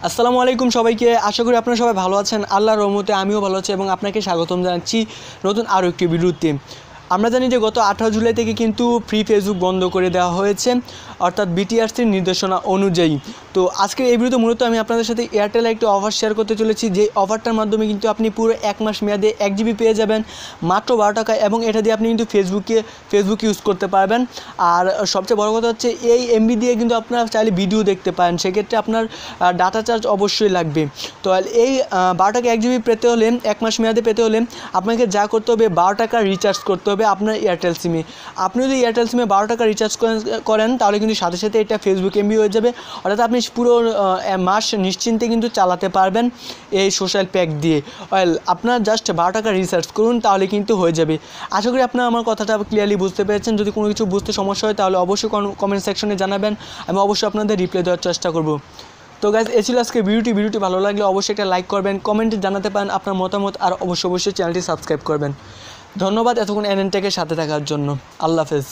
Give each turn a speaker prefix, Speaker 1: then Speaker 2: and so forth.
Speaker 1: আসসালামু আলাইকুম সবাইকে। আশা করি আপনারা সবাই ভালো আছেন। আল্লাহর রহমতে আমিও ভালো আছি এবং আপনাকে স্বাগতম জানাচ্ছি নতুন আরও একটি ভিডিওতে। আমরা জানি যে গত 18 জুলাই থেকে কিন্তু ফ্রি ফেসবুক বন্ধ করে দেওয়া হয়েছে, অর্থাৎ বিটিআরসির নির্দেশনা অনুযায়ী। তো আজকের এই ভিডিওতে মূলত আমি আপনাদের সাথে এয়ারটেল একটি অফার শেয়ার করতে চলেছি, যে অফারটার মাধ্যমে কিন্তু আপনি পুরো 1 মাস মেয়াদে 1 জিবি পেয়ে যাবেন মাত্র 12 টাকায়, এবং এটা দিয়ে আপনি কিন্তু ফেসবুক ইউজ করতে পারবেন। আর সবচেয়ে বড় কথা হচ্ছে এই এমবি দিয়ে কিন্তু আপনারা চাইলে ভিডিও দেখতে পারেন, সেক্ষেত্রে আপনার ডাটা চার্জ অবশ্যই লাগবে। তো এই 12 টাকা 1 জিবি পেতে হলে, 1 মাস মেয়াদে পেতে হলে আপনাকে যা করতে হবে 12 টাকা রিচার্জ করতে হবে আপনার এয়ারটেল সিমে। আপনি যদি এয়ারটেল সিমে 12 টাকা রিচার্জ করেন তাহলে কিন্তু সাথে সাথে এটা ফেসবুক এমবি হয়ে যাবে, অর্থাৎ আপনি পুরো মাস নিশ্চিন্তে কিন্তু চালাতে পারবেন এই সোশ্যাল প্যাক দিয়ে। আপনার জাস্ট 12 টাকা রিচার্জ করুন তাহলে কিন্তু হয়ে যাবে। আশা করি আপনারা আমার কথাটা ক্লিয়ারলি বুঝতে পেরেছেন। যদি কোনো কিছু বুঝতে সমস্যা হয় তাহলে অবশ্যই কমেন্ট সেকশনে জানাবেন, আমি অবশ্যই আপনাদের রিপ্লাই দেওয়ার চেষ্টা করব। তো গাইজ, এই ছিল আজকে ভিডিওটি ভালো লাগলে অবশ্যই একটা লাইক করবেন, কমেন্টে জানাতে পারেন আপনার মতামত, আর অবশ্যই চ্যানেলটি সাবস্ক্রাইব করবেন। ধন্যবাদ এতক্ষণ এনএনটেকের সাথে থাকার জন্য। আল্লাহ হাফেজ।